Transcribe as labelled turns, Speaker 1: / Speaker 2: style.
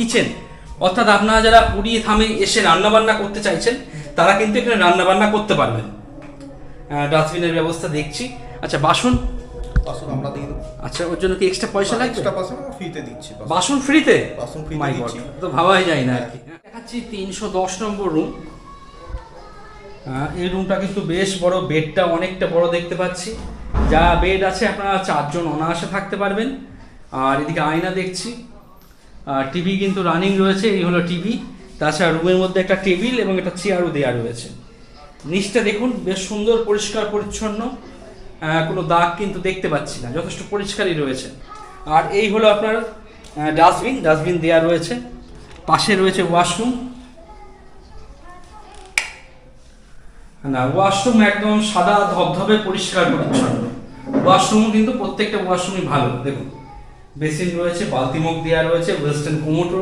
Speaker 1: Kitchen, অর্থাৎ আপনারা যারা পুরী ধামে এসে রান্নাবান্না করতে চাইছেন তারা কিন্তু এখানে রান্নাবান্না করতে পারবেন। ডাস্টবিনের ব্যবস্থা দেখছি। আচ্ছা বাসন
Speaker 2: আমরা দিয়ে দেবো।
Speaker 1: আচ্ছা ওর জন্য কি এক্সট্রা পয়সা লাগবে?
Speaker 2: এক্সট্রা বাসন আমরা ফ্রিতে দিচ্ছি।
Speaker 1: বাসন ফ্রিতে?
Speaker 2: বাসন ফ্রিতে
Speaker 1: মাই গড,
Speaker 2: দিচ্ছি।
Speaker 1: তো ভাবাই যায় না আর কি। দেখাচ্ছি 310 নম্বর রুম। এই রুমটা কিন্তু বেশ বড়, বেডটা অনেকটা বড় দেখতে পাচ্ছি। যা বেড আছে আপনারা 4 জন অনায়াসে থাকতে পারবেন। আর এদিকে আয়না দেখছি, আর টিভি কিন্তু রানিং রয়েছে, এই হলো টিভি। তাছাড়া রুমের মধ্যে একটা টেবিল এবং একটা চেয়ারও দেওয়া রয়েছে। নিচটা দেখুন বেশ সুন্দর পরিষ্কার পরিচ্ছন্ন, কোনো দাগ কিন্তু দেখতে পাচ্ছি না, যথেষ্ট পরিষ্কারই রয়েছে। আর এই হলো আপনার ডাস্টবিন দেওয়া রয়েছে। পাশে রয়েছে ওয়াশরুম। না, ওয়াশরুম একদম সাদা ধবধবে পরিষ্কার পরিচ্ছন্ন। ওয়াশরুম কিন্তু প্রত্যেকটা ওয়াশরুমই ভালো। দেখুন বেসিন রয়েছে, বালতি মুখ দেওয়া রয়েছে, ওয়েস্টার্ন কোমোড রয়েছে।